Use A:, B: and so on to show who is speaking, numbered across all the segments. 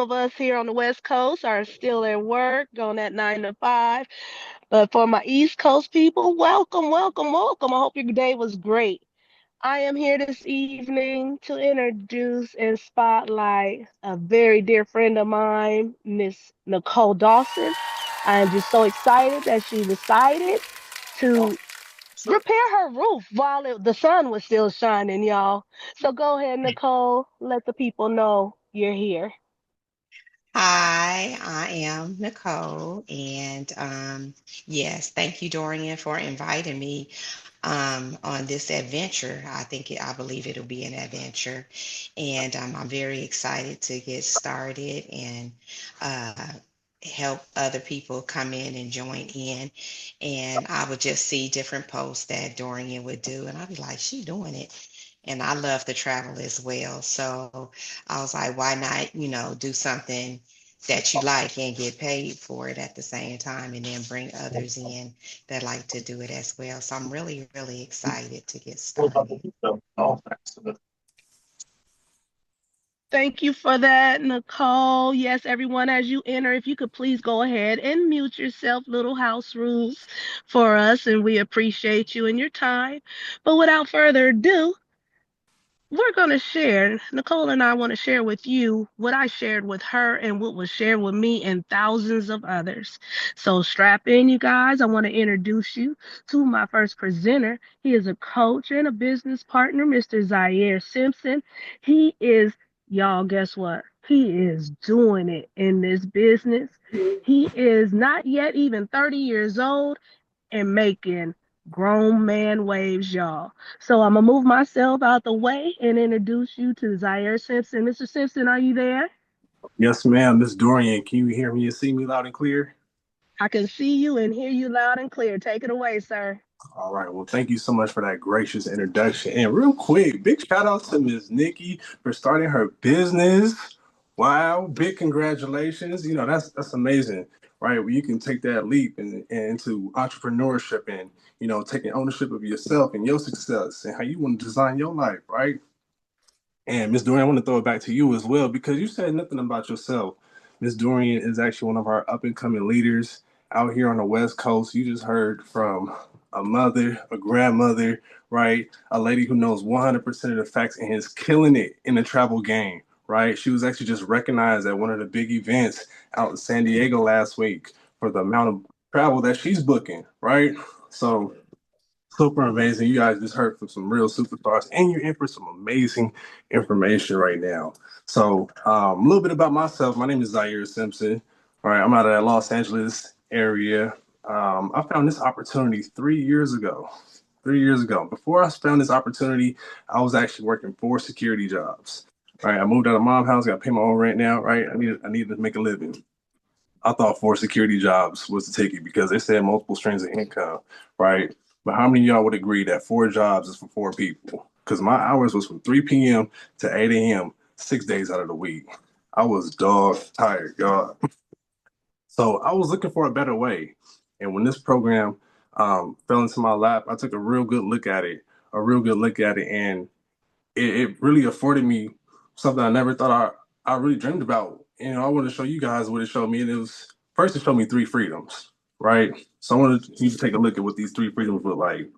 A: some of us here on the West Coast are still at work, going at 9 to 5. But for my East Coast people, welcome, welcome, welcome. I hope your day was great. I am here this evening to introduce and spotlight a very dear friend of mine, Miss Nicole Dawson. I am just so excited that she decided to repair her roof while the sun was still shining, y'all. So go ahead, Nicole, let the people know you're here.
B: Hi, I am Nicole, and yes, thank you, Dorian, for inviting me on this adventure. I believe it'll be an adventure, and I'm very excited to get started and uh, help other people come in and join in. And I would just see different posts that Dorian would do, and I'd be like, she doing it. And I love to travel as well. So I was like, why not, do something that you like and get paid for it at the same time, and then bring others in that like to do it as well. So I'm really, really excited to get started.
A: Thank you for that, Nicole. Yes, everyone, as you enter, if you could please go ahead and mute yourself, little house rules for us, and we appreciate you and your time. But without further ado, we're going to share. Nicole and I want to share with you what I shared with her and what was shared with me and thousands of others. So strap in, you guys. I want to introduce you to my first presenter. He is a coach and a business partner, Mr. Zaire Simpson. He is, y'all, guess what? He is doing it in this business. He is not yet even 30 years old and making grown man waves, y'all. So I'm gonna move myself out the way and introduce you to Zaire Simpson. Mr. Simpson, are you there?
C: Yes, ma'am. Miss Dorian, can you hear me and see me loud and clear?
A: I can see you and hear you loud and clear. Take it away, sir.
C: All right. Well, thank you so much for that gracious introduction. And real quick, big shout out to Miss Nikki for starting her business. Wow, big congratulations. That's amazing, right? Where you can take that leap into entrepreneurship and, taking ownership of yourself and your success and how you want to design your life, right? And Miss Dorian, I want to throw it back to you as well because you said nothing about yourself. Miss Dorian is actually one of our up and coming leaders out here on the West Coast. You just heard from a mother, a grandmother, right? A lady who knows 100% of the facts and is killing it in the travel game, right? She was actually just recognized at one of the big events out in San Diego last week for the amount of travel that she's booking, right? So super amazing. You guys just heard from some real superstars, and you're in for some amazing information right now. So, a little bit about myself. My name is Zaire Simpson. All right, I'm out of that Los Angeles area. I found this opportunity 3 years ago. 3 years ago. Before I found this opportunity, I was actually working 4 security jobs. Right, I moved out of mom's house, got to pay my own rent now. Right, I needed to make a living. I thought 4 security jobs was the ticket because they said multiple streams of income, right? But how many of y'all would agree that 4 jobs is for 4 people? Because my hours was from 3 p.m. to 8 a.m. 6 days out of the week. I was dog tired, y'all. So I was looking for a better way. And when this program fell into my lap, I took a real good look at it, and it really afforded me something I never thought I really dreamed about. I want to show you guys what it showed me. And it was first, it showed me 3 freedoms, right? So I wanted you to take a look at what these 3 freedoms look like.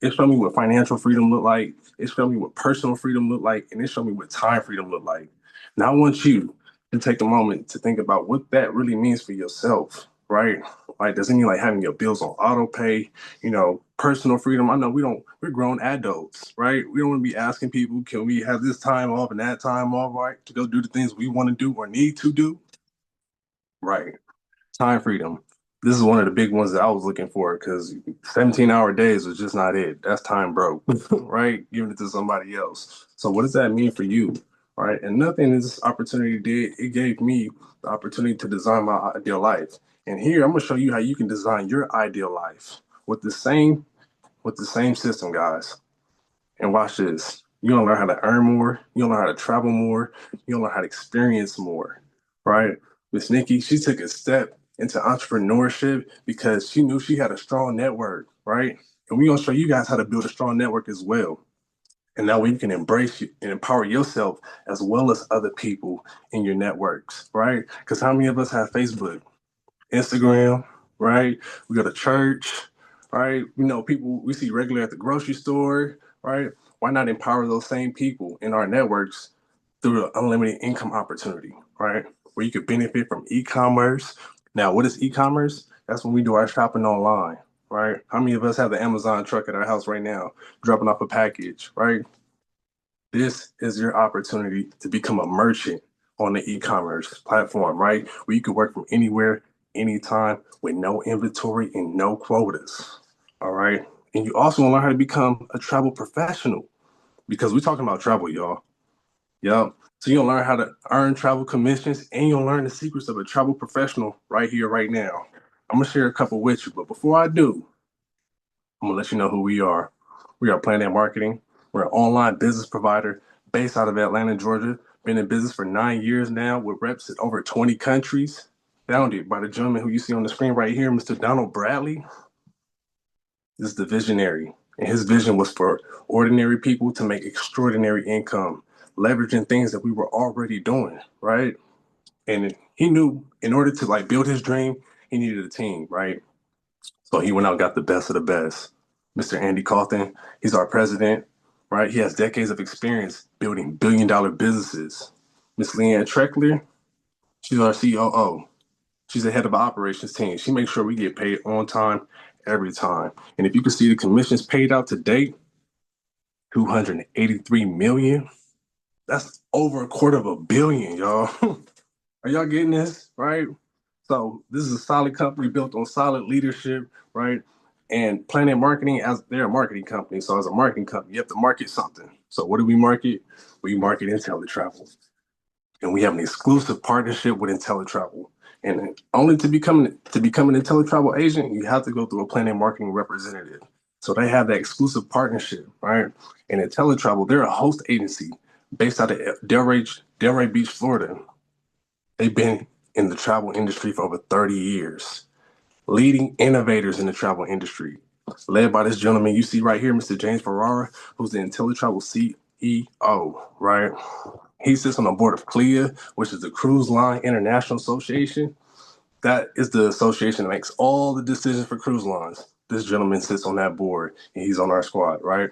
C: It showed me what financial freedom looked like. It showed me what personal freedom looked like. And it showed me what time freedom looked like. Now I want you to take a moment to think about what that really means for yourself, right? Like, does it mean like having your bills on auto pay, personal freedom? I know we're grown adults, right? We don't want to be asking people, can we have this time off and that time off, right? To go do the things we want to do or need to do, right? Time freedom. This is one of the big ones that I was looking for because 17-hour days was just not it. That's time broke, right? Giving it to somebody else. So what does that mean for you, right? And nothing this opportunity did, it gave me the opportunity to design my ideal life. And here I'm gonna show you how you can design your ideal life with the same system, guys. And watch this. You're gonna learn how to earn more, you're gonna learn how to travel more, you're gonna learn how to experience more, right? Miss Nikki, she took a step into entrepreneurship because she knew she had a strong network, right? And we're gonna show you guys how to build a strong network as well. And that way you can embrace you and empower yourself as well as other people in your networks, right? Because how many of us have Facebook, Instagram, right? We go to church, right? You know, people we see regularly at the grocery store, right? Why not empower those same people in our networks through an unlimited income opportunity, right? Where you could benefit from e-commerce. Now, what is e-commerce? That's when we do our shopping online, right? How many of us have the Amazon truck at our house right now, dropping off a package, right? This is your opportunity to become a merchant on the e-commerce platform, right? Where you can work from anywhere, anytime, with no inventory and no quotas. All right. And you also want to learn how to become a travel professional because we're talking about travel, y'all. Yep. So you'll learn how to earn travel commissions and you'll learn the secrets of a travel professional right here, right now. I'm gonna share a couple with you, but before I do, I'm gonna let you know who we are. We are Planet Marketing. We're an online business provider based out of Atlanta, Georgia. Been in business for 9 years now with reps in over 20 countries. Founded by the gentleman who you see on the screen right here, Mr. Donald Bradley. This is the visionary. And his vision was for ordinary people to make extraordinary income, leveraging things that we were already doing, right? And he knew in order to like build his dream, he needed a team, right? So he went out and got the best of the best. Mr. Andy Kaufman, he's our president, right? He has decades of experience building billion-dollar businesses. Miss Leanne Treckler, she's our COO. She's the head of the operations team. She makes sure we get paid on time, every time. And if you can see the commissions paid out to date, 283 million. That's over a quarter of a billion, y'all. Are y'all getting this? Right? So this is a solid company built on solid leadership, right? And Planet Marketing, as they're a marketing company. So as a marketing company, you have to market something. So what do we market? We market IntelliTravel. And we have an exclusive partnership with IntelliTravel. And only to become an IntelliTravel agent, you have to go through a Planet Marketing representative. So they have that exclusive partnership, right? And IntelliTravel, they're a host agency based out of Delray Beach, Florida. They've been in the travel industry for over 30 years, leading innovators in the travel industry, led by this gentleman you see right here, Mr. James Ferrara, who's the IntelliTravel CEO, right? He sits on the board of CLIA, which is the Cruise Line International Association. That is the association that makes all the decisions for cruise lines. This gentleman sits on that board and he's on our squad, right?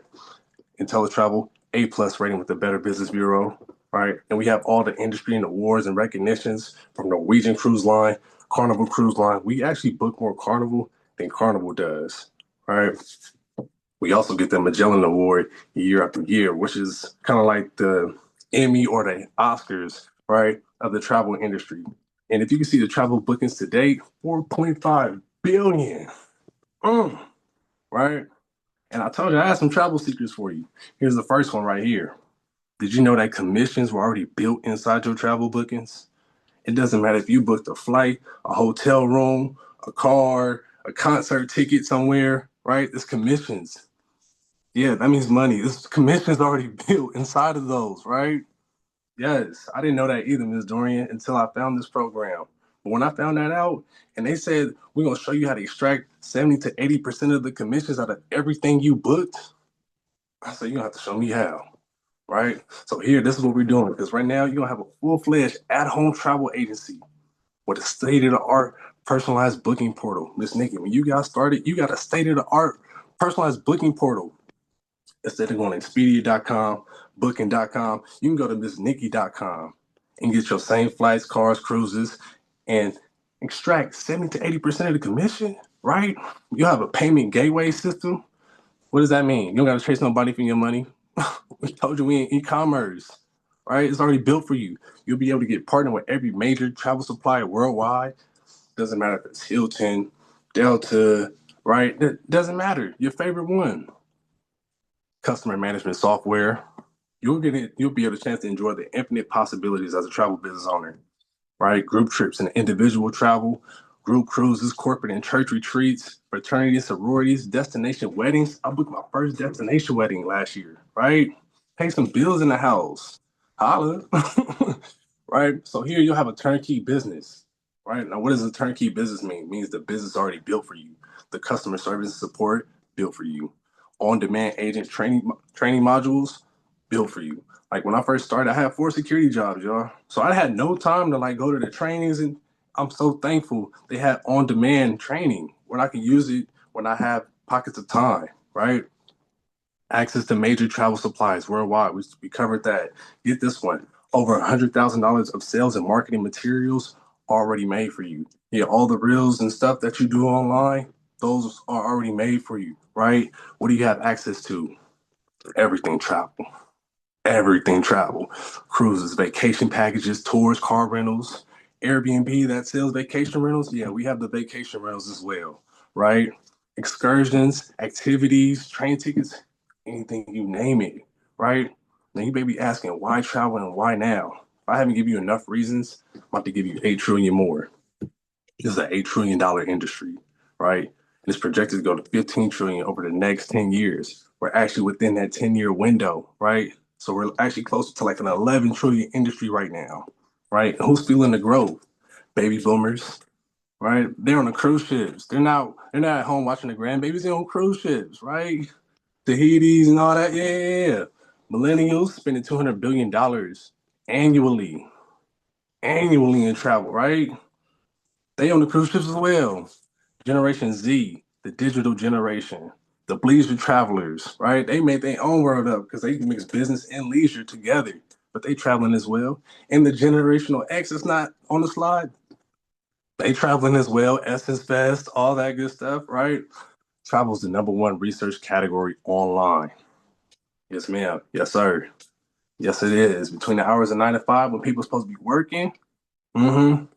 C: IntelliTravel, A plus rating with the Better Business Bureau, right? And we have all the industry and awards and recognitions from Norwegian Cruise Line, Carnival Cruise Line. We actually book more Carnival than Carnival does, right? We also get the Magellan Award year after year, which is kind of like the Emmy or the Oscars, right, of the travel industry. And if you can see the travel bookings to date, 4.5 billion, right? And I told you I had some travel secrets for you. Here's the first one right here. Did you know that commissions were already built inside your travel bookings? It doesn't matter if you booked a flight, a hotel room, a car, a concert ticket somewhere, right? It's commissions. Yeah, that means money. This commission's already built inside of those, right? Yes, I didn't know that either, Ms. Dorian, until I found this program. But when I found that out, and they said we're gonna show you how to extract 70 to 80% of the commissions out of everything you booked, I said you're gonna have to show me how, right? So here, this is what we're doing. Because right now you're gonna have a full-fledged at-home travel agency with a state-of-the-art personalized booking portal. Miss Nikki, when you got started, you got a state-of-the-art personalized booking portal. Instead of going to Expedia.com, Booking.com, you can go to MissNikki.com and get your same flights, cars, cruises, and extract 70 to 80% of the commission, right? You have a payment gateway system. What does that mean? You don't got to chase nobody for your money. We told you we in e-commerce, right? It's already built for you. You'll be able to get partnered with every major travel supplier worldwide. Doesn't matter if it's Hilton, Delta, right? It doesn't matter. Your favorite one. Customer management software. You'll be able to chance to enjoy the infinite possibilities as a travel business owner, right? Group trips and individual travel, group cruises, corporate and church retreats, fraternities, sororities, destination weddings. I booked my first destination wedding last year, right? Pay some bills in the house. Holla. Right? So here you'll have a turnkey business, right? Now, what does a turnkey business mean? It means the business already built for you. The customer service and support built for you. On-demand agent training modules, built for you. Like when I first started, I had 4 security jobs, y'all. So I had no time to like go to the trainings, and I'm so thankful they had on-demand training where I can use it when I have pockets of time, right? Access to major travel supplies worldwide. We covered that. Get this one. Over $100,000 of sales and marketing materials already made for you. Yeah, all the reels and stuff that you do online, those are already made for you, right? What do you have access to? Everything travel. Everything travel. Cruises, vacation packages, tours, car rentals, Airbnb that sells vacation rentals. Yeah, we have the vacation rentals as well, right? Excursions, activities, train tickets, anything you name it, right? Now you may be asking why travel and why now? If I haven't given you enough reasons, I'm about to give you 8 trillion more. This is an $8 trillion industry, right? And it's projected to go to 15 trillion over the next 10 years. We're actually within that 10-year window, right? So we're actually closer to like an 11 trillion industry right now, right? And who's feeling the growth? Baby boomers, right? They're on the cruise ships. They're not at home watching the grandbabies. They're on cruise ships, right? Tahiti's and all that. Yeah, yeah, yeah. Millennials spending $200 billion annually, annually in travel, right? They on the cruise ships as well. Generation Z, the digital generation, the leisure travelers, right? They made their own world up because they mix business and leisure together, but they traveling as well. And the generational X is not on the slide. They traveling as well. Essence Fest, all that good stuff, right? Travel is the number one research category online. Yes, ma'am. Yes, sir. Yes, it is. Between the hours of 9 to 5 when people are supposed to be working.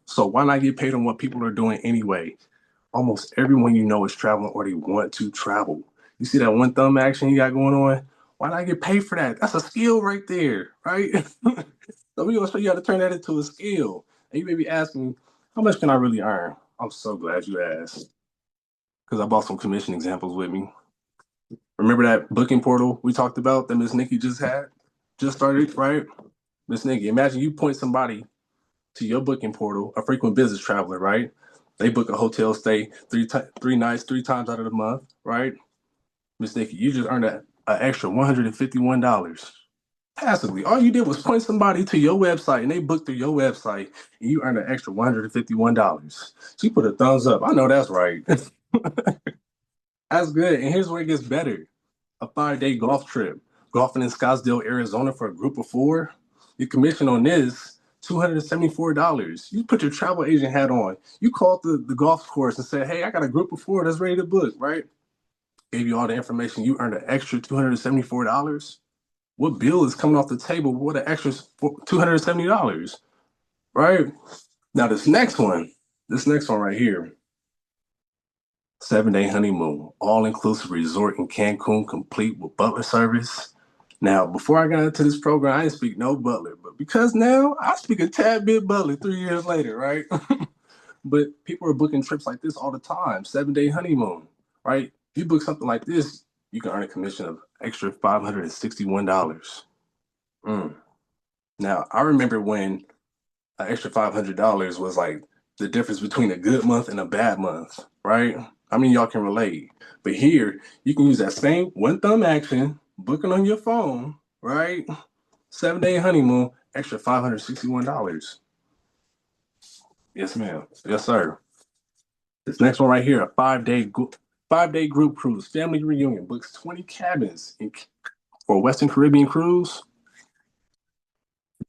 C: So why not get paid on what people are doing anyway? Almost everyone you know is traveling or they want to travel. You see that one thumb action you got going on? Why not get paid for that? That's a skill right there, right? So we're gonna show you how to turn that into a skill. And you may be asking, how much can I really earn? I'm so glad you asked. Because I bought some commission examples with me. Remember that booking portal we talked about that Miss Nikki just started, right? Miss Nikki, imagine you point somebody to your booking portal, a frequent business traveler, right? They book a hotel stay 3 nights, 3 times out of the month, right? Miss Nikki, you just earned an extra $151 passively. All you did was point somebody to your website and they booked through your website and you earned an extra $151. So you put a thumbs up. I know that's right. That's good. And here's where it gets better. A 5-day golf trip, golfing in Scottsdale, Arizona for a group of four. Your commission on this, $274. You put your travel agent hat on. You called the golf course and said, hey, I got a group of four that's ready to book, right? Gave you all the information. You earned an extra $274. What bill is coming off the table? What an extra $270, right? Now this next one right here, 7-day honeymoon, all inclusive resort in Cancun, complete with butler service. Now, before I got into this program, I didn't speak no butler, but because now I speak a tad bit butler 3 years later, right? But people are booking trips like this all the time, 7-day honeymoon, right? If you book something like this, you can earn a commission of extra $561. Mm. Now, I remember when an extra $500 was like the difference between a good month and a bad month, right? I mean, y'all can relate. But here, you can use that same one thumb action, booking on your phone, right? 7-day honeymoon, extra $561. Yes, ma'am. Yes, sir. This next one right here, a 5-day group cruise, family reunion, books 20 cabins for a Western Caribbean cruise.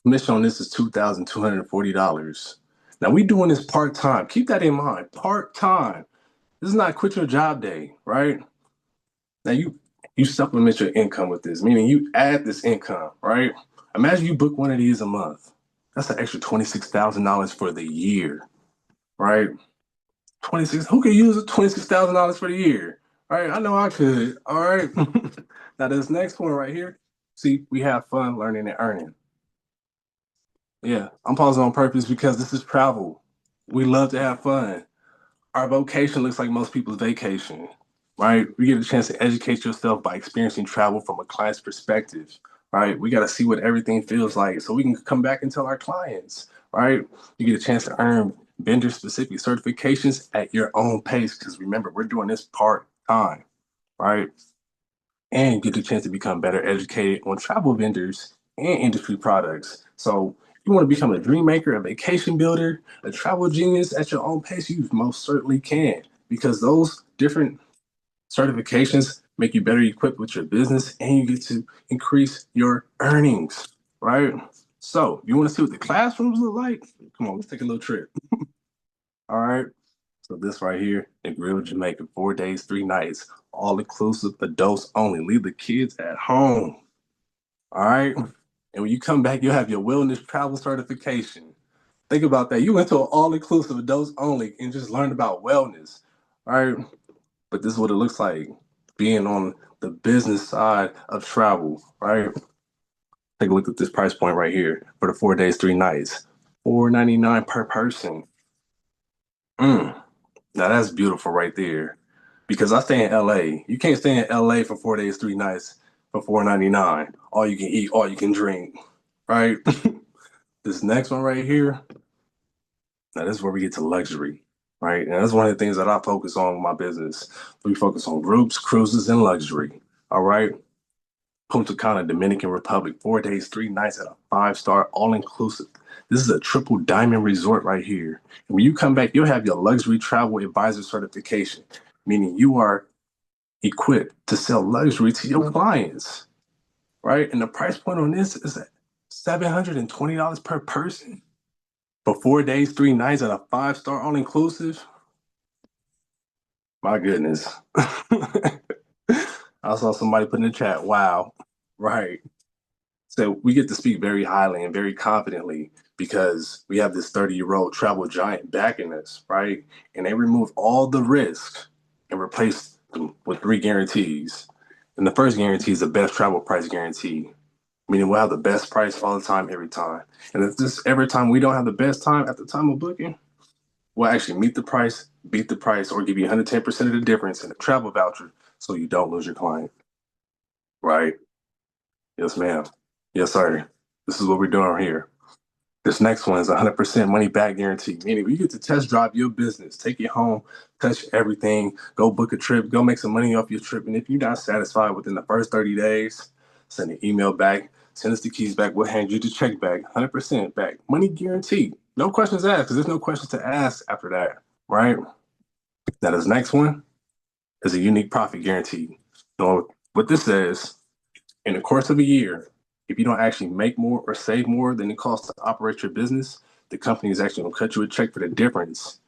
C: Commission on this is $2,240. Now we doing this part time. Keep that in mind. Part time. This is not quit your job day, right? Now you supplement your income with this, meaning you add this income, right? Imagine you book one of these a month. That's an extra $26,000 for the year, right? 26. Who could use $26,000 for the year? All right, I know I could. All right. Now this next one right here. See, we have fun learning and earning. Yeah, I'm pausing on purpose because this is travel. We love to have fun. Our vocation looks like most people's vacation, right? We get a chance to educate yourself by experiencing travel from a client's perspective, right? We got to see what everything feels like so we can come back and tell our clients, right? You get a chance to earn vendor specific certifications at your own pace because remember, we're doing this part time, right? and you get the chance to become better educated on travel vendors and industry products. So, if you want to become a dream maker, a vacation builder, a travel genius at your own pace, you most certainly can, because those different certifications make you better equipped with your business and you get to increase your earnings, right? So, you want to see what the classrooms look like? Come on, let's take a little trip. All right. So this right here in Grill Jamaica, 4 days, 3 nights, all inclusive, adults only. Leave the kids at home. All right. And when you come back, you'll have your wellness travel certification. Think about that. You went to an all inclusive, adults only, and just learned about wellness. All right. But this is what it looks like being on the business side of travel. Right. Take a look at this price point right here for the 4 days, 3 nights. $4.99 per person. Mm. Now that's beautiful right there. Because I stay in LA. You can't stay in LA for 4 days, 3 nights for $4.99. All you can eat, all you can drink. Right? This next one right here, now this is where we get to luxury. Right? And that's one of the things that I focus on with my business. We focus on groups, cruises, and luxury. All right. Punta Cana, Dominican Republic, 4 days, 3 nights at a 5-star, all inclusive. This is a triple diamond resort right here. And when you come back, you'll have your luxury travel advisor certification, meaning you are equipped to sell luxury to your clients, right? And the price point on this is at $720 per person for 4 days, 3 nights at a 5-star, all inclusive. My goodness. I saw somebody put in the chat, wow, right. So we get to speak very highly and very confidently because we have this 30-year-old travel giant backing us, right? And they remove all the risk and replace them with three guarantees. And the first guarantee is the best travel price guarantee, meaning we'll have the best price all the time, every time. And if this every time we don't have the best time at the time of booking, we'll actually meet the price, beat the price, or give you 110% of the difference in a travel voucher so you don't lose your client, right? Yes, ma'am. Yes, sir. This is what we're doing here. This next one is 100% money back guarantee, meaning you get to test drive your business, take it home, touch everything, go book a trip, go make some money off your trip. And if you're not satisfied within the first 30 days, send an email back, send us the keys back. We'll hand you the check back, 100% back. Money guaranteed. No questions asked because there's no questions to ask after that, right? Now, this next one is a unique profit guarantee. So what this says, in the course of a year, if you don't actually make more or save more than it costs to operate your business, the company is actually going to cut you a check for the difference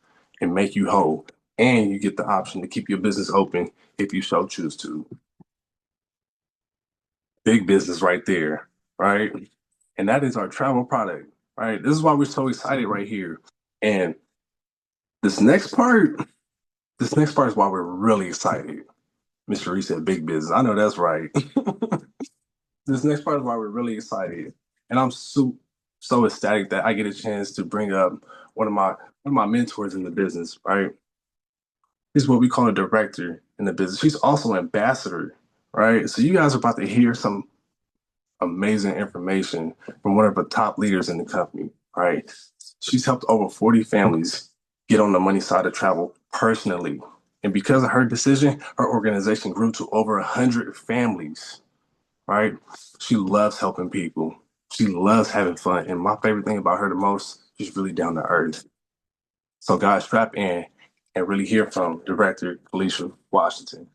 C: and make you whole. And you get the option to keep your business open if you so choose to. Big business right there, right? And that is our travel product, right? This is why we're so excited right here. And this next part, this next part is why we're really excited. Mr. Reese said big business. I know that's right. This next part is why we're really excited, and I'm so ecstatic that I get a chance to bring up one of my mentors in the business. Right, he's what we call a director in the business. She's also an ambassador. Right, so you guys are about to hear some amazing information from one of the top leaders in the company. Right, she's helped over 40 families get on the money side of travel personally, and because of her decision, her organization grew to over 100 families, right? She loves helping people. She loves having fun. And my favorite thing about her the most, she's really down to earth. So guys, strap in and really hear from director Alicia Washington.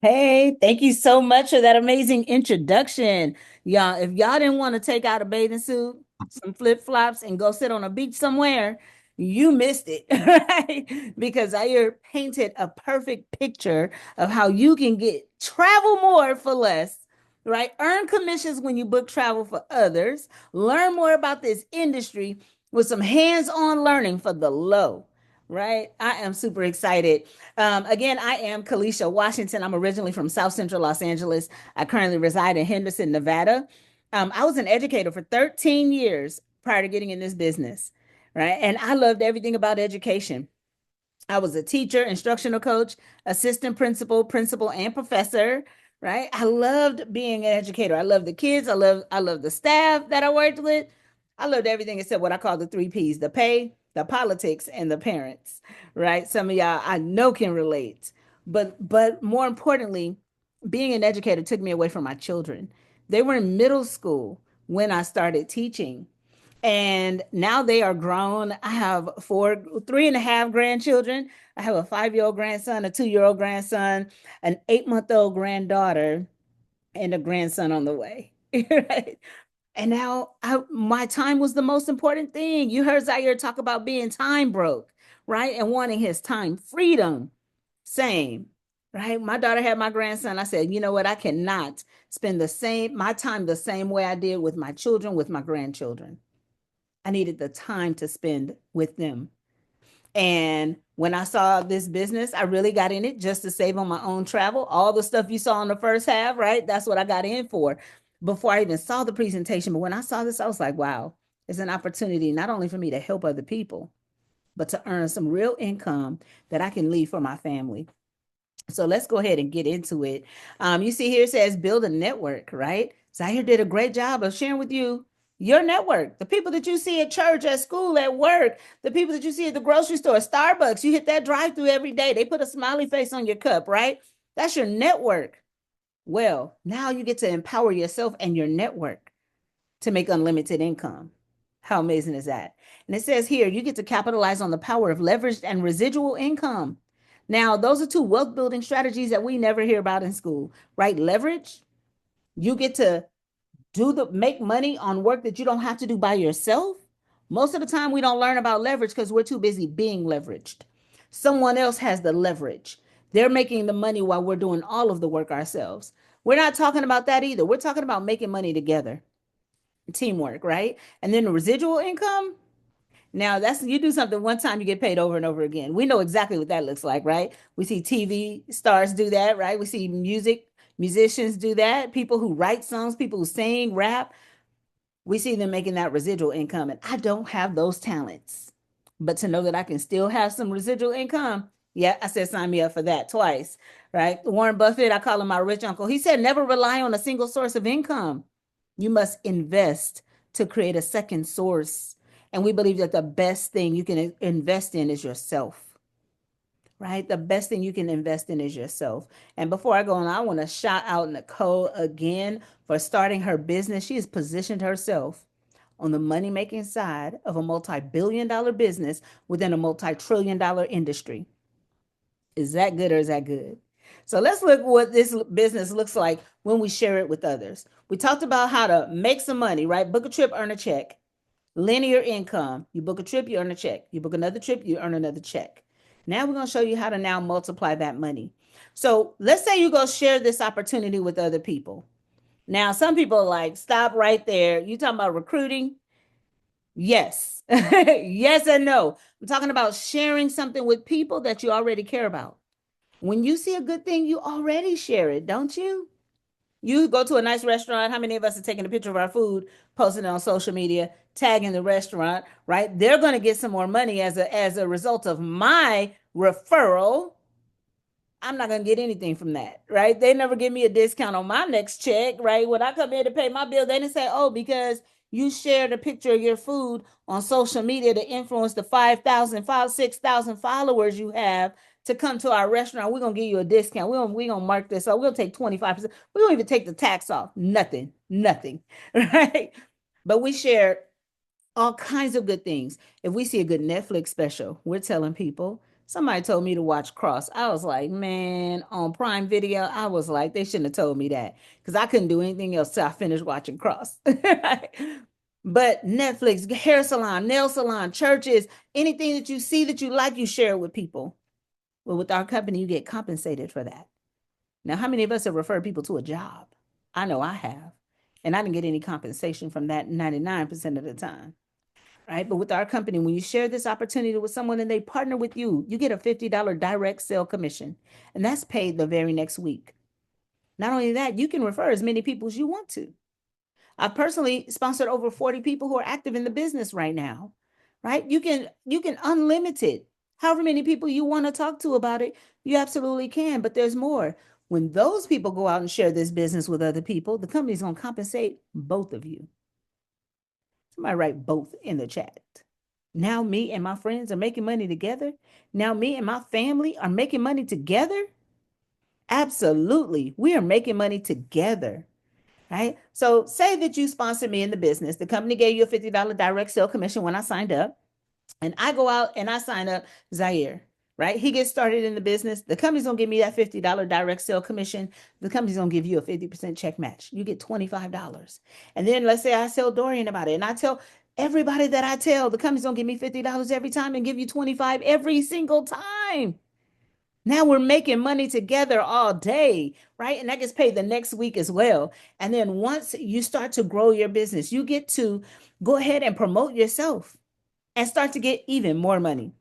D: Hey, thank you so much for that amazing introduction. Y'all, if y'all didn't want to take out a bathing suit, some flip-flops, and go sit on a beach somewhere, you missed it, right? Because I here painted a perfect picture of how you can get travel more for less, right? Earn commissions when you book travel for others, learn more about this industry with some hands-on learning for the low, right? I am super excited. Again, I am Kalisha Washington. I'm originally from South Central Los Angeles. I currently reside in Henderson, Nevada. I was an educator for 13 years prior to getting in this business, right? And I loved everything about education. I was a teacher, instructional coach, assistant principal, principal, and professor. Right. I loved being an educator. I love the kids. I love the staff that I worked with. I loved everything except what I call the three P's: the pay, the politics, and the parents. Right. Some of y'all I know can relate. But more importantly, Being an educator took me away from my children. They were in middle school when I started teaching. And now they are grown. I have three and a half grandchildren. I have a 5-year-old grandson, a 2-year-old grandson, an 8-month-old granddaughter, and a grandson on the way. Right? And now my time was the most important thing. You heard Zaire talk about being time broke, right? And wanting his time freedom. Same, right? My daughter had my grandson. I said, you know what? I cannot spend my time the same way I did with my children, with my grandchildren. I needed the time to spend with them. And when I saw this business, I really got in it just to save on my own travel. All the stuff you saw in the first half, right? That's what I got in for before I even saw the presentation. But when I saw this, I was like, wow, it's an opportunity not only for me to help other people, but to earn some real income that I can leave for my family. So let's go ahead and get into it. You see here it says build a network, right? Zahir did a great job of sharing with you your network, the people that you see at church, at school, at work, the people that you see at the grocery store, Starbucks. You hit that drive through every day. They put a smiley face on your cup, right? That's your network. Well, now you get to empower yourself and your network to make unlimited income. How amazing is that? And it says here, you get to capitalize on the power of leveraged and residual income. Now, those are two wealth building strategies that we never hear about in school, right? Leverage, you get to make money on work that you don't have to do by yourself. Most of the time, we don't learn about leverage because we're too busy being leveraged. Someone else has the leverage. They're making the money while we're doing all of the work ourselves. We're not talking about that either. We're talking about making money together, teamwork, right? And then the residual income. Now that's you do something one time, you get paid over and over again. We know exactly what that looks like, right? We see TV stars do that, right? We see musicians do that, people who write songs, people who sing, rap. We see them making that residual income. And I don't have those talents. But to know that I can still have some residual income, yeah, I said sign me up for that twice, right? Warren Buffett, I call him my rich uncle. He said never rely on a single source of income. You must invest to create a second source. And we believe that the best thing you can invest in is yourself, right? The best thing you can invest in is yourself. And before I go on, I want to shout out Nicole again for starting her business. She has positioned herself on the money making side of a multi-billion-dollar business within a multi-trillion-dollar industry. Is that good or is that good? So let's look what this business looks like when we share it with others. We talked about how to make some money, right? Book a trip, earn a check. Linear income. You book a trip, you earn a check. You book another trip, you earn another check. Now we're going to show you how to now multiply that money. So let's say you go share this opportunity with other people. Now, some people are like, stop right there. You talking about recruiting? Yes. Yes and no. I'm talking about sharing something with people that you already care about. When you see a good thing, you already share it, don't you? You go to a nice restaurant. How many of us are taking a picture of our food, posting it on social media, tagging the restaurant, right? They're going to get some more money as a result of my referral. I'm not going to get anything from that, right? They never give me a discount on my next check, right? When I come in to pay my bill, they didn't say, oh, because you shared a picture of your food on social media to influence the 6,000 followers you have to come to our restaurant. We're going to give you a discount. We're gonna mark this up. We'll take 25%. We don't even take the tax off. Nothing, nothing, right? But we share all kinds of good things. If we see a good Netflix special, we're telling people. Somebody told me to watch Cross. I was like, man, on Prime Video, I was like, they shouldn't have told me that because I couldn't do anything else till I finished watching Cross. But Netflix, hair salon, nail salon, churches, anything that you see that you like, you share it with people. Well, with our company, you get compensated for that. Now, how many of us have referred people to a job? I know I have. And I didn't get any compensation from that 99% of the time, right? But with our company, when you share this opportunity with someone and they partner with you, you get a $50 direct sale commission, and that's paid the very next week. Not only that, you can refer as many people as you want to. I've personally sponsored over 40 people who are active in the business right now, right? You can unlimited, however many people you want to talk to about it, you absolutely can, but there's more. When those people go out and share this business with other people, the company's going to compensate both of you. Somebody write both in the chat. Now me and my friends are making money together. Now me and my family are making money together. Absolutely. We are making money together, right? So say that you sponsor me in the business. The company gave you a $50 direct sale commission when I signed up, and I go out and I sign up Zaire, right? He gets started in the business. The company's gonna give me that $50 direct sale commission. The company's gonna give you a 50% check match. You get $25. And then let's say I tell Dorian about it, and I tell everybody that I tell, the company's gonna give me $50 every time and give you 25 every single time. Now we're making money together all day, right? And that gets paid the next week as well. And then once you start to grow your business, you get to go ahead and promote yourself and start to get even more money.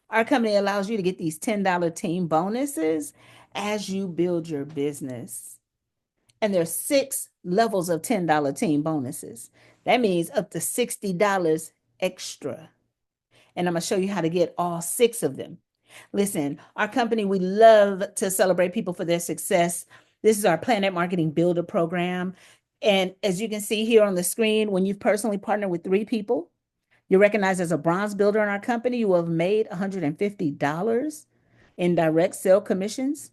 D: Our company allows you to get these $10 team bonuses as you build your business. And there's 6 levels of $10 team bonuses. That means up to $60 extra. And I'm going to show you how to get all 6 of them. Listen, our company, we love to celebrate people for their success. This is our Planet Marketing Builder program. And as you can see here on the screen, when you've personally partnered with 3 people, you're recognized as a bronze builder in our company. You will have made $150 in direct sale commissions.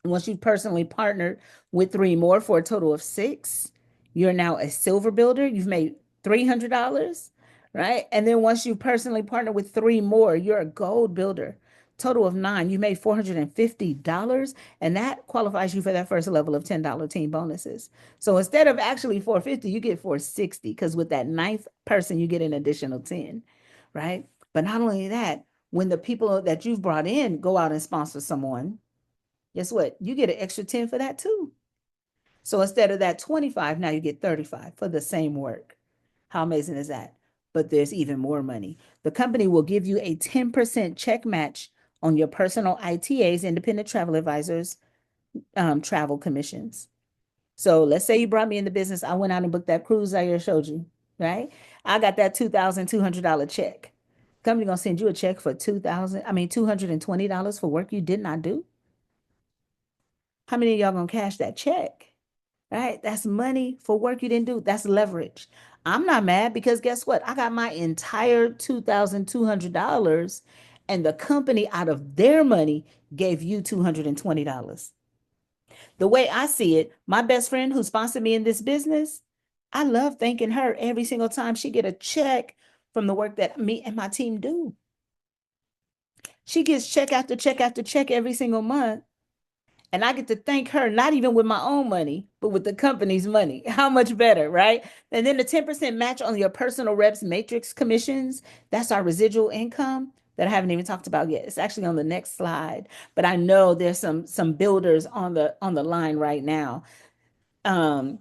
D: Once you've personally partnered with 3 more for a total of 6, you're now a silver builder. You've made $300, right? And then once you personally partner with 3 more, you're a gold builder. Total of 9, you made $450, and that qualifies you for that first level of $10 team bonuses. So instead of actually 450, you get 460, because with that 9th person, you get an additional 10, right? But not only that, when the people that you've brought in go out and sponsor someone, guess what? You get an extra 10 for that too. So instead of that 25, now you get 35 for the same work. How amazing is that? But there's even more money. The company will give you a 10% check match on your personal ITAs, independent travel advisors, travel commissions. So let's say you brought me in the business. I went out and booked that cruise I just showed you, right? I got that $2,200 check. Company gonna send you a check for $220 for work you did not do. How many of y'all gonna cash that check? Right? That's money for work you didn't do. That's leverage. I'm not mad because guess what? I got my entire $2,200, and the company out of their money gave you $220. The way I see it, my best friend who sponsored me in this business, I love thanking her every single time she get a check from the work that me and my team do. She gets check after check after check every single month. And I get to thank her, not even with my own money, but with the company's money. How much better, right? And then the 10% match on your personal reps matrix commissions, that's our residual income that I haven't even talked about yet. It's actually on the next slide, but I know there's some builders on the line right now. Dorian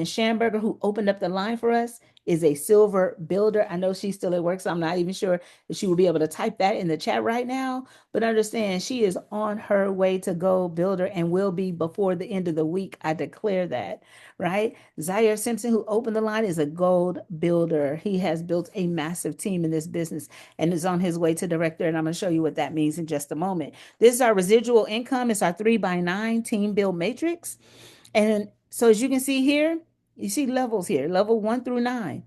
D: Schamberger, who opened up the line for us, is a silver builder. I know she's still at work, so I'm not even sure if she will be able to type that in the chat right now. But understand, she is on her way to gold builder and will be before the end of the week. I declare that, right? Zaire Simpson, who opened the line, is a gold builder. He has built a massive team in this business and is on his way to director. And I'm going to show you what that means in just a moment. This is our residual income. It's our 3x9 team build matrix. And so as you can see here, you see levels here, level 1 through 9.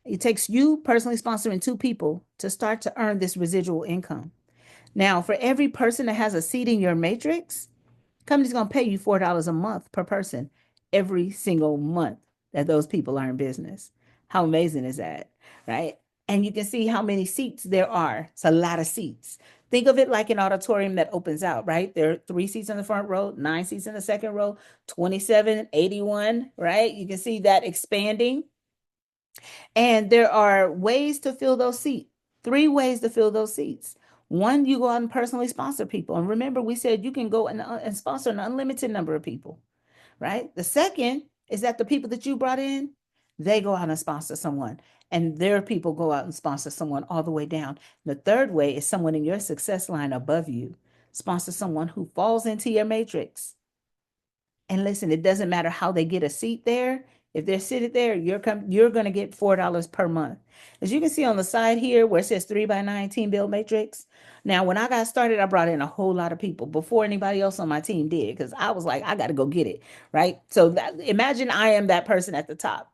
D: It takes you personally sponsoring 2 people to start to earn this residual income. Now, for every person that has a seat in your matrix, company's going to pay you $4 a month per person every single month that those people are in business. How amazing is that, right? And you can see how many seats there are. It's a lot of seats. Think of it like an auditorium that opens out, right? There are 3 seats in the front row, 9 seats in the second row, 27, 81, right? You can see that expanding. And there are ways to fill those seats, 3 ways to fill those seats. One, you go out and personally sponsor people. And remember, we said you can go and sponsor an unlimited number of people, right? The second is that the people that you brought in, they go out and sponsor someone, and their people go out and sponsor someone all the way down. The third way is someone in your success line above you sponsor someone who falls into your matrix. And listen, it doesn't matter how they get a seat there. If they're sitting there, you're going to get $4 per month. As you can see on the side here where it says 3x9 team build matrix. Now, when I got started, I brought in a whole lot of people before anybody else on my team did, because I was like, I got to go get it, right? So imagine I am that person at the top.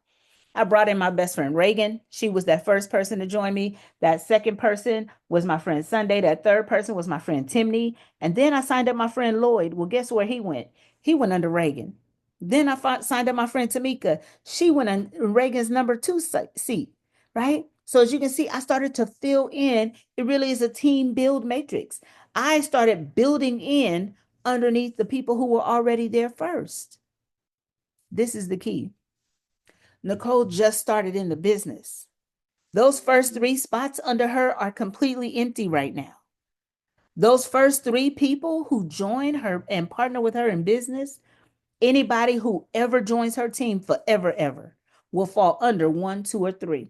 D: I brought in my best friend Reagan. She was that first person to join me. That second person was my friend Sunday. That third person was my friend Timney. And then I signed up my friend Lloyd. Well, guess where he went? He went under Reagan. Then I signed up my friend Tamika. She went on Reagan's number two seat, right? So as you can see, I started to fill in. It really is a team build matrix. I started building in underneath the people who were already there first. This is the key. Nicole just started in the business. Those first 3 spots under her are completely empty right now. Those first 3 people who join her and partner with her in business, anybody who ever joins her team forever, ever will fall under 1, 2, or 3.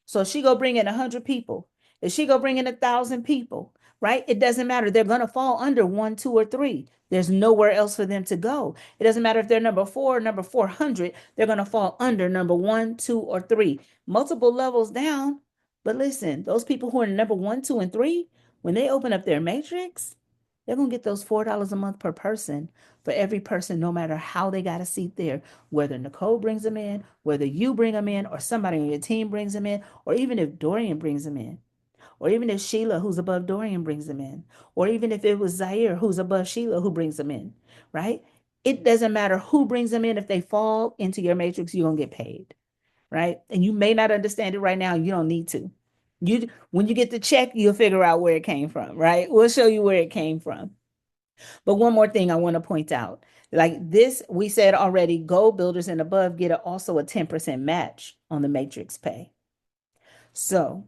D: So if she go bring in 100 people, if she go bring in 1,000 people, right? It doesn't matter. They're going to fall under 1, 2, or 3. There's nowhere else for them to go. It doesn't matter if they're number 4 or number 400. They're going to fall under number 1, 2, or 3. Multiple levels down. But listen, those people who are number 1, 2, and 3, when they open up their matrix, they're going to get those $4 a month per person for every person, no matter how they got a seat there, whether Nicole brings them in, whether you bring them in, or somebody on your team brings them in, or even if Dorian brings them in, or even if Sheila, who's above Dorian, brings them in, or even if it was Zaire, who's above Sheila, who brings them in, right? It doesn't matter who brings them in. If they fall into your matrix, you're going to get paid, right? And you may not understand it right now. You don't need to. When you get the check, you'll figure out where it came from, right? We'll show you where it came from. But one more thing I want to point out, like this, we said already, gold builders and above get also a 10% match on the matrix pay. So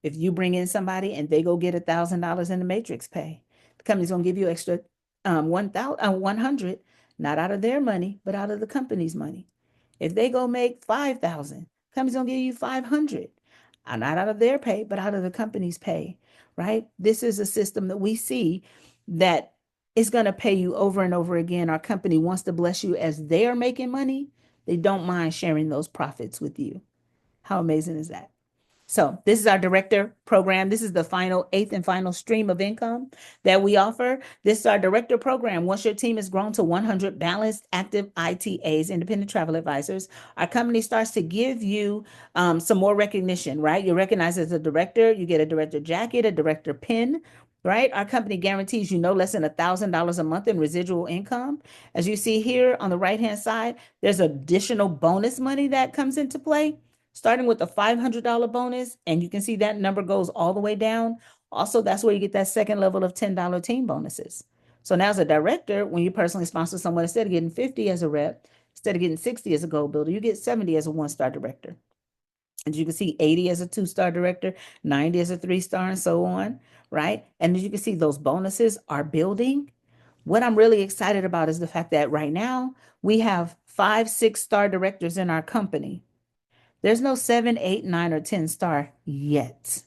D: if you bring in somebody and they go get $1,000 in the matrix pay, the company's gonna give you extra 100, not out of their money, but out of the company's money. If they go make 5,000, company's gonna give you 500, not out of their pay, but out of the company's pay, right? This is a system that we see that is gonna pay you over and over again. Our company wants to bless you as they are making money. They don't mind sharing those profits with you. How amazing is that? So this is our director program. This is the final, 8th and final stream of income that we offer. This is our director program. Once your team has grown to 100 balanced, active ITAs, independent travel advisors, our company starts to give you some more recognition, right? You're recognized as a director. You get a director jacket, a director pin, right? Our company guarantees you no less than $1,000 a month in residual income. As you see here on the right-hand side, there's additional bonus money that comes into play, starting with a $500 bonus, and you can see that number goes all the way down. Also, that's where you get that second level of $10 team bonuses. So now as a director, when you personally sponsor someone, instead of getting 50 as a rep, instead of getting 60 as a gold builder, you get 70 as a 1-star director. As you can see, 80 as a 2-star director, 90 as a 3-star, and so on, right? And as you can see, those bonuses are building. What I'm really excited about is the fact that right now we have 5, 6-star directors in our company. There's no 7, 8, 9, or 10-star yet.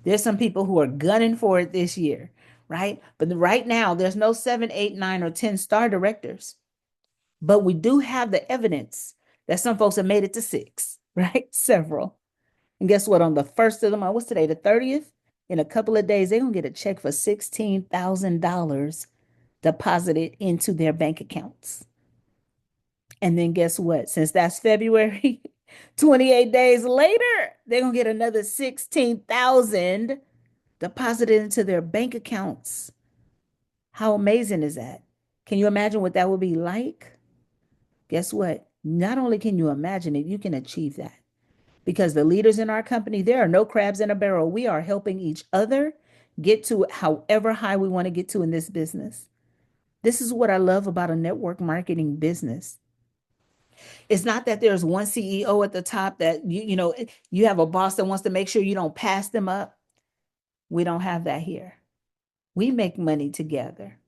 D: There's some people who are gunning for it this year, right? But right now, there's no 7, 8, 9, or 10-star directors. But we do have the evidence that some folks have made it to 6, right? Several. And guess what? On the first of the month, what's today, the 30th? In a couple of days, they're going to get a check for $16,000 deposited into their bank accounts. And then guess what? Since that's February, 28 days later, they're going to get another 16,000 deposited into their bank accounts. How amazing is that? Can you imagine what that would be like? Guess what? Not only can you imagine it, you can achieve that. Because the leaders in our company, there are no crabs in a barrel. We are helping each other get to however high we want to get to in this business. This is what I love about a network marketing business. It's not that there's one CEO at the top that you have a boss that wants to make sure you don't pass them up. We don't have that here. We make money together,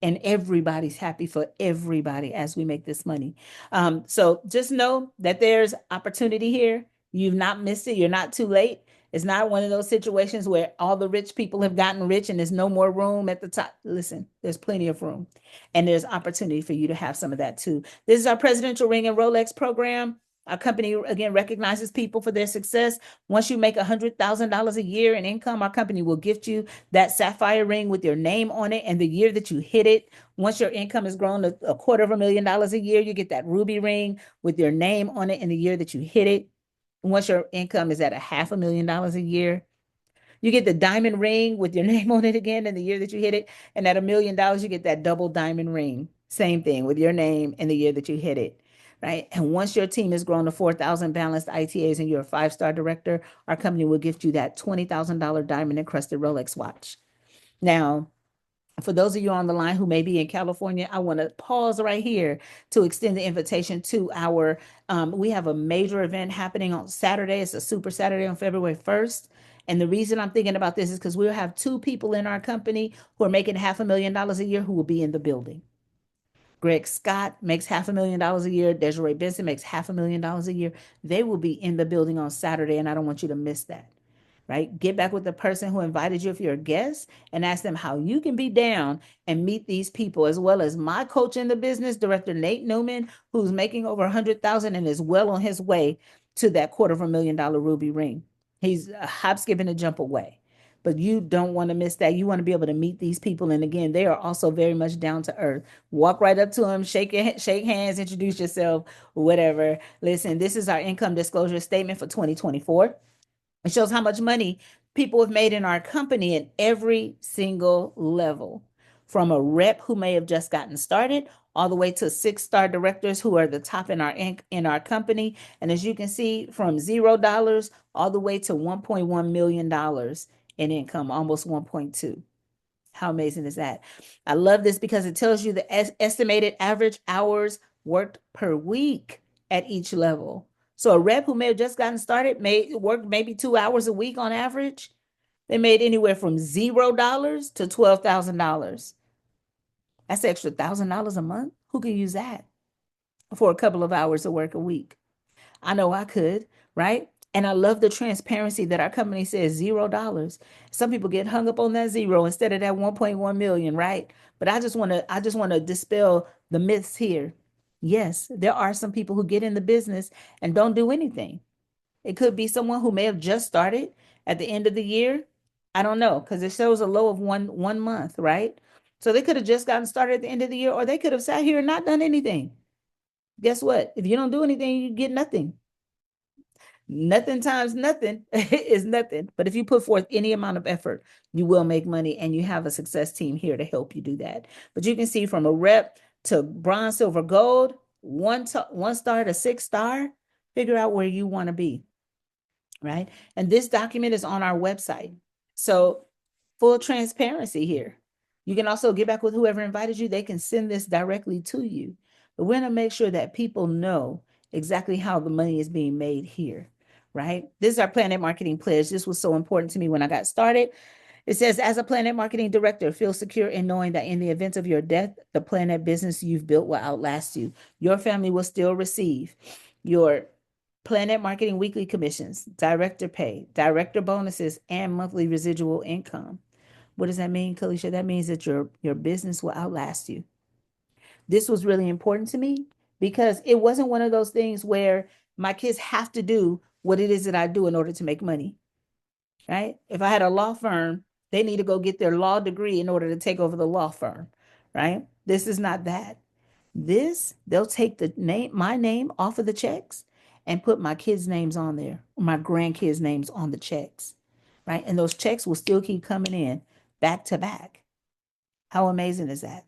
D: and everybody's happy for everybody as we make this money. So just know that there's opportunity here. You've not missed it. You're not too late. It's not one of those situations where all the rich people have gotten rich and there's no more room at the top. Listen, there's plenty of room, and there's opportunity for you to have some of that too. This is our Presidential Ring and Rolex program. Our company, again, recognizes people for their success. Once you make $100,000 a year in income, our company will gift you that sapphire ring with your name on it and the year that you hit it. Once your income has grown to $250,000 a year, you get that ruby ring with your name on it and the year that you hit it. Once your income is at $500,000 a year, you get the diamond ring with your name on it again and the year that you hit it. And at $1,000,000, you get that double diamond ring. Same thing with your name and the year that you hit it. Right. And once your team has grown to 4,000 balanced ITAs and you're a 5-star director, our company will gift you that $20,000 diamond encrusted Rolex watch. Now, for those of you on the line who may be in California, I want to pause right here to extend the invitation to our, we have a major event happening on Saturday. It's a Super Saturday on February 1st. And the reason I'm thinking about this is because we'll have 2 people in our company who are making $500,000 a year who will be in the building. Greg Scott makes $500,000 a year. Desiree Benson makes $500,000 a year. They will be in the building on Saturday, and I don't want you to miss that. Right? Get back with the person who invited you if you're a guest and ask them how you can be down and meet these people, as well as my coach in the business, Director Nate Newman, who's making over 100,000 and is well on his way to that $250,000 ruby ring. He's a hop, skip, and a jump away. But you don't want to miss that. You want to be able to meet these people. And again, they are also very much down to earth. Walk right up to them, shake hands, introduce yourself, whatever. Listen, this is our income disclosure statement for 2024. It shows how much money people have made in our company at every single level, from a rep who may have just gotten started all the way to 6-star directors who are the top in our company. And as you can see, from $0 all the way to $1.1 million in income, almost 1.2. How amazing is that? I love this because it tells you the estimated average hours worked per week at each level. So a rep who may have just gotten started may work maybe 2 hours a week on average. They made anywhere from $0 to $12,000. That's extra $1,000 a month. Who can use that for a couple of hours of work a week? I know I could, right? And I love the transparency that our company says $0. Some people get hung up on that zero instead of that 1.1 million, right? But I just want to dispel the myths here. Yes, there are some people who get in the business and don't do anything. It could be someone who may have just started at the end of the year. I don't know, because it shows a low of one month, right? So they could have just gotten started at the end of the year, or they could have sat here and not done anything. Guess what? If you don't do anything, you get nothing. Nothing times nothing is nothing. But if you put forth any amount of effort, you will make money, and you have a success team here to help you do that. But you can see from a rep to bronze, silver, gold, one star to 6-star, figure out where you want to be, right? And this document is on our website. So full transparency here. You can also get back with whoever invited you. They can send this directly to you. But we're going to make sure that people know exactly how the money is being made here, right? This is our Planet Marketing Pledge. This was so important to me when I got started. It says, as a Planet Marketing Director, feel secure in knowing that in the event of your death, the Planet business you've built will outlast you. Your family will still receive your Planet Marketing weekly commissions, director pay, director bonuses, and monthly residual income. What does that mean, Kalisha? That means that your business will outlast you. This was really important to me because it wasn't one of those things where my kids have to do what it is that I do in order to make money, right? If I had a law firm, they need to go get their law degree in order to take over the law firm, right? This is not that. They'll take my name off of the checks and put my kids' names on there, my grandkids' names on the checks, right? And those checks will still keep coming in back to back. How amazing is that?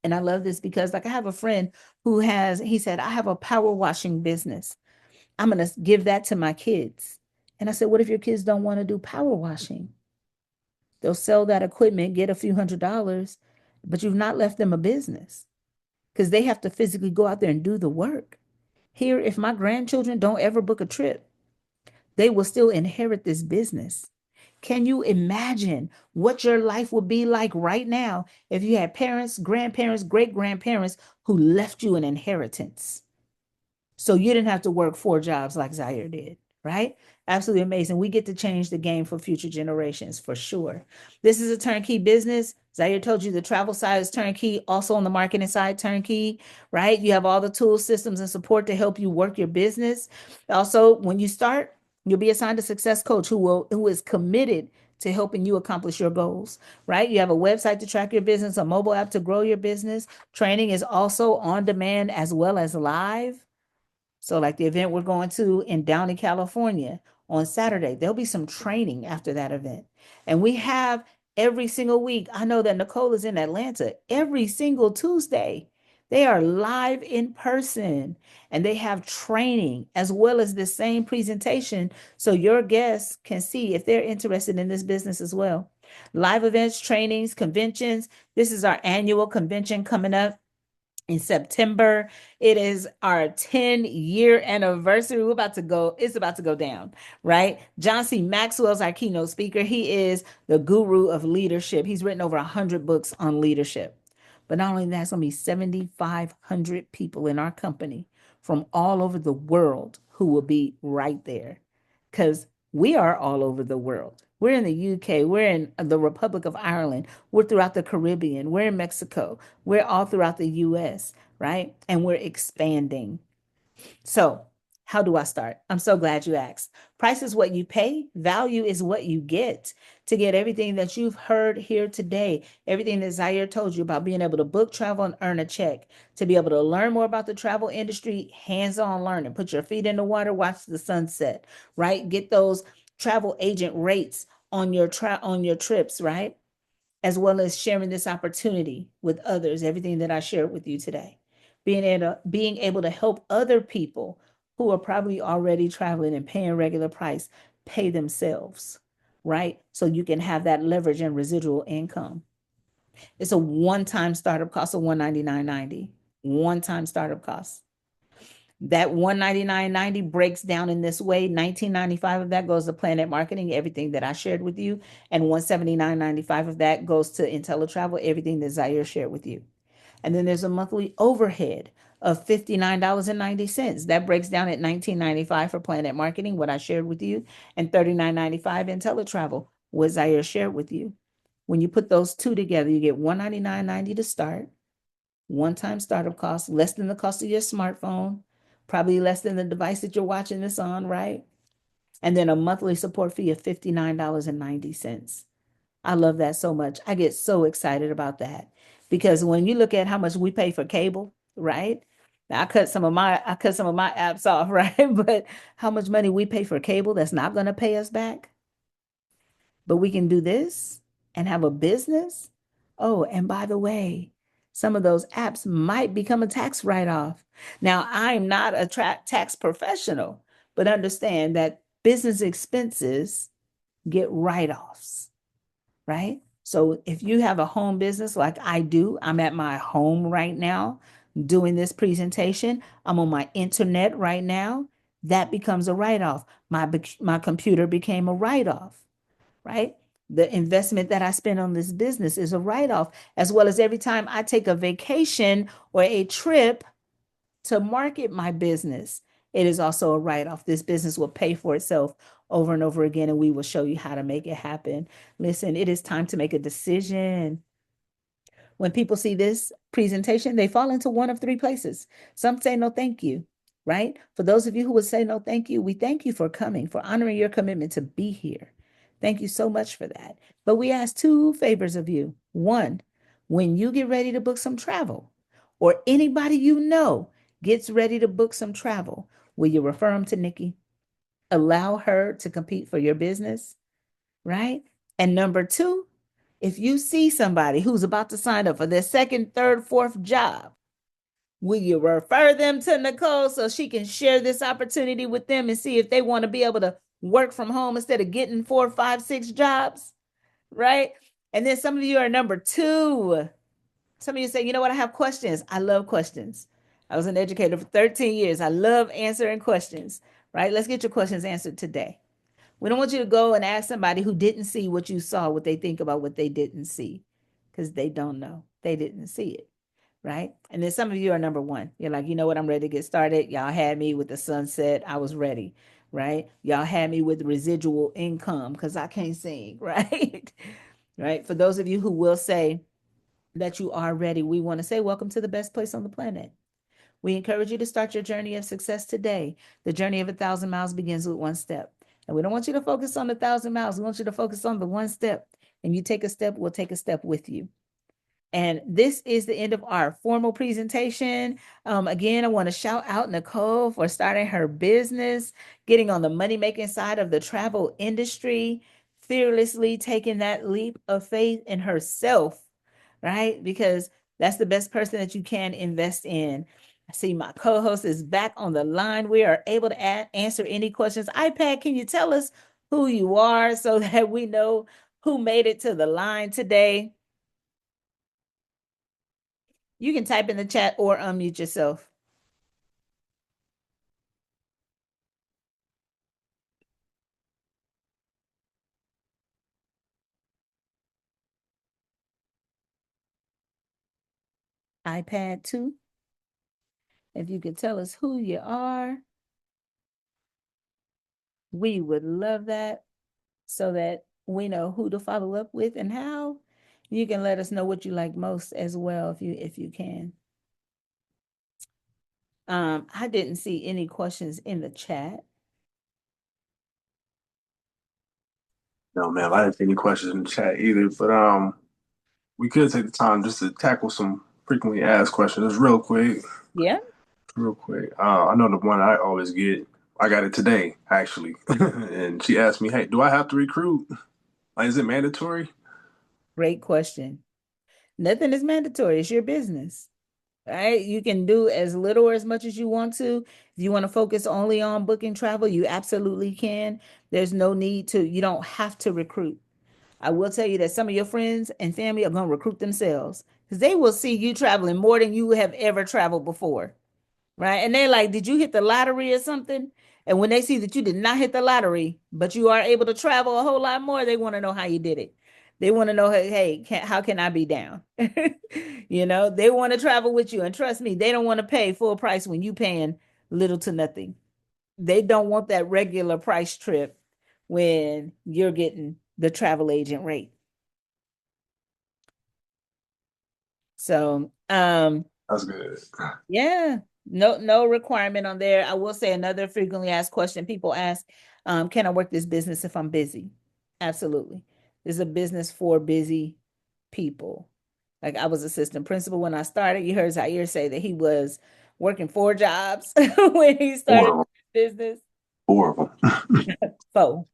D: And I love this because, like, I have a friend he said, I have a power washing business. I'm going to give that to my kids. And I said, what if your kids don't want to do power washing? They'll sell that equipment, get a few $100s, but you've not left them a business because they have to physically go out there and do the work. Here, if my grandchildren don't ever book a trip, they will still inherit this business. Can you imagine what your life would be like right now if you had parents, grandparents, great grandparents who left you an inheritance? So you didn't have to work 4 jobs like Zaire did, right? Absolutely amazing. We get to change the game for future generations for sure. This is a turnkey business. Zaire told you the travel side is turnkey, also on the marketing side, turnkey, right? You have all the tools, systems, and support to help you work your business. Also, when you start, you'll be assigned a success coach who is committed to helping you accomplish your goals, right? You have a website to track your business, a mobile app to grow your business. Training is also on demand as well as live. So, like the event we're going to in Downey, California on Saturday, there'll be some training after that event. And we have every single week. I know that Nicole is in Atlanta every single Tuesday. They are live in person and they have training as well as the same presentation. So your guests can see if they're interested in this business as well. Live events, trainings, conventions. This is our annual convention coming up in September. It is our 10-year anniversary. It's about to go down, right? John C. Maxwell is our keynote speaker. He is the guru of leadership. He's written over 100 books on leadership. But not only that, it's going to be 7,500 people in our company from all over the world who will be right there. Because we are all over the world. We're in the UK, we're in the Republic of Ireland, we're throughout the Caribbean, we're in Mexico, we're all throughout the US, right? And we're expanding. So, how do I start? I'm so glad you asked. Price is what you pay, value is what you get. To get everything that you've heard here today, everything that Zaire told you about being able to book, travel, and earn a check, to be able to learn more about the travel industry, hands on learning, put your feet in the water, watch the sunset, right? Get those travel agent rates on on your trips, right? As well as sharing this opportunity with others, everything that I shared with you today. Being able to help other people who are probably already traveling and paying regular price pay themselves, right? So you can have that leverage and residual income. It's a one-time startup cost of $199.90. One-time startup cost. That $199.90 breaks down in this way. $19.95 of that goes to Planet Marketing, everything that I shared with you, and $179.95 of that goes to IntelliTravel, everything that Zaire shared with you. And then there's a monthly overhead of $59.90. That breaks down at $19.95 for Planet Marketing, what I shared with you, and $39.95 IntelliTravel, what Zaire shared with you. When you put those two together, you get $199.90 to start, one-time startup cost, less than the cost of your smartphone, probably less than the device that you're watching this on, right? And then a monthly support fee of $59.90. I love that so much. I get so excited about that because when you look at how much we pay for cable, right? Now, I cut some of my apps off, right? But how much money we pay for cable that's not going to pay us back, but we can do this and have a business. Oh, and by the way, some of those apps might become a tax write-off. Now, I'm not a tax professional, but understand that business expenses get write-offs, right? So if you have a home business like I do, I'm at my home right now doing this presentation. I'm on my internet right now. That becomes a write-off. My computer became a write-off, right? The investment that I spend on this business is a write-off, as well as every time I take a vacation or a trip to market my business, it is also a write-off. This business will pay for itself over and over again, and we will show you how to make it happen. Listen, it is time to make a decision. When people see this presentation, they fall into one of three places. Some say no, thank you, right? For those of you who would say no, thank you, we thank you for coming, for honoring your commitment to be here. Thank you so much for that. But we ask two favors of you. One, when you get ready to book some travel, or anybody you know gets ready to book some travel, will you refer them to Nikki? Allow her to compete for your business, right? And number two, if you see somebody who's about to sign up for their second, third, fourth job, will you refer them to Nicole so she can share this opportunity with them and see if they want to be able to work from home instead of getting 4, 5, 6 jobs, right? And then some of you are number two. Some of you say, you know what, I have questions. I love questions. I was an educator for 13 years. I love answering questions, right? Let's get your questions answered today. We don't want you to go and ask somebody who didn't see what you saw, what they think about what they didn't see, because they don't know. They didn't see it, right? And then some of you are number one. You're like, you know what? I'm ready to get started. Y'all had me with the sunset. I was ready. right? Y'all had me with residual income because I can't sing, right? Right. For those of you who will say that you are ready, we want to say, welcome to the best place on the planet. We encourage you to start your journey of success today. The journey of 1,000 miles begins with one step. And we don't want you to focus on the 1,000 miles. We want you to focus on the one step. And you take a step, we'll take a step with you. And this is the end of our formal presentation. Again, I want to shout out Nicole for starting her business, getting on the money making side of the travel industry, fearlessly taking that leap of faith in herself, right? Because that's the best person that you can invest in. I see my co host is back on the line. We are able to answer any questions. iPad, can you tell us who you are so that we know who made it to the line today? You can type in the chat or unmute yourself. iPad 2. If you could tell us who you are, we would love that so that we know who to follow up with and how. You can let us know what you like most as well if you can. I didn't see any questions in the chat.
C: No, man, I didn't see any questions in the chat either. But we could take the time just to tackle some frequently asked questions real quick.
D: Yeah.
C: Real quick. I know the one I always get. I got it today, actually. And she asked me, hey, do I have to recruit? Like, is it mandatory?
D: Great question. Nothing is mandatory. It's your business. Right? You can do as little or as much as you want to. If you want to focus only on booking travel, you absolutely can. There's no need to, you don't have to recruit. I will tell you that some of your friends and family are going to recruit themselves because they will see you traveling more than you have ever traveled before. Right. And they're like, did you hit the lottery or something? And when they see that you did not hit the lottery, but you are able to travel a whole lot more, they want to know how you did it. They want to know, hey, how can I be down? They want to travel with you. And trust me, they don't want to pay full price when you paying little to nothing. They don't want that regular price trip when you're getting the travel agent rate. So,
C: That's good.
D: yeah, no requirement on there. I will say another frequently asked question people ask, can I work this business if I'm busy? Absolutely. This is a business for busy people. Like I was assistant principal when I started. You heard Zaire say that he was working 4 jobs when he started
C: 4 of them.
D: business.
C: 4 of them.
D: So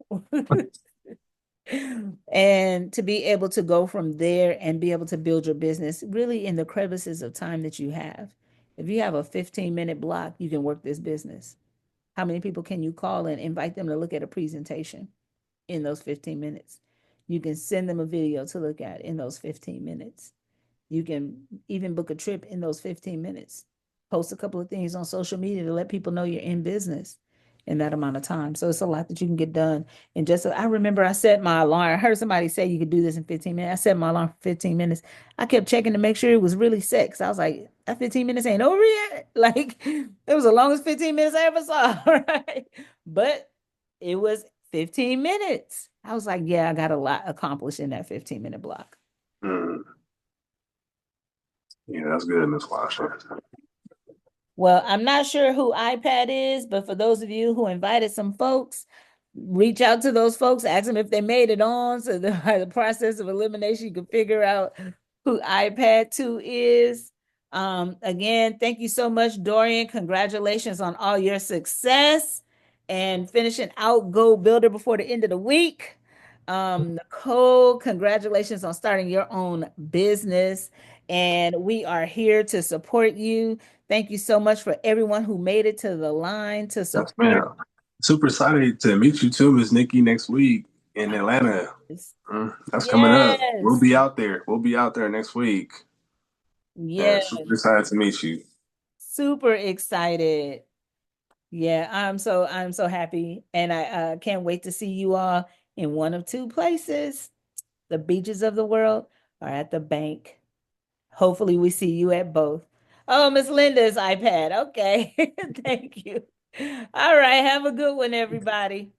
D: and to be able to go from there and be able to build your business really in the crevices of time that you have. If you have a 15-minute block, you can work this business. How many people can you call and invite them to look at a presentation in those 15 minutes? You can send them a video to look at in those 15 minutes. You can even book a trip in those 15 minutes. Post a couple of things on social media to let people know you're in business in that amount of time. So it's a lot that you can get done. And just I remember I set my alarm. I heard somebody say you could do this in 15 minutes. I set my alarm for 15 minutes. I kept checking to make sure it was really set. I was like, that 15 minutes ain't over yet. Like it was the longest 15 minutes I ever saw. Right. But it was 15 minutes. I was like, yeah, I got a lot accomplished in that 15-minute block.
C: Mm. Yeah, that's good, Miss Washington.
D: Well, I'm not sure who iPad is, but for those of you who invited some folks, reach out to those folks, ask them if they made it on. So the process of elimination, you can figure out who iPad 2 is. Again, thank you so much, Dorian. Congratulations on all your success and finishing out Go Builder before the end of the week. Nicole, congratulations on starting your own business. And we are here to support you. Thank you so much for everyone who made it to the line to
C: Yes,
D: support
C: ma'am. Super excited to meet you too, Miss Nikki, next week in Atlanta.
D: us.
C: That's coming up. We'll
D: Yes.
C: be out there. We'll be out there next week. Yeah,
D: Yes.
C: super excited to meet you.
D: Super excited. Yeah, I'm so happy. And I can't wait to see you all in one of two places. The beaches of the world or at the bank. Hopefully we see you at both. Oh, Miss Linda's iPad. Okay. Thank you. All right. Have a good one, everybody.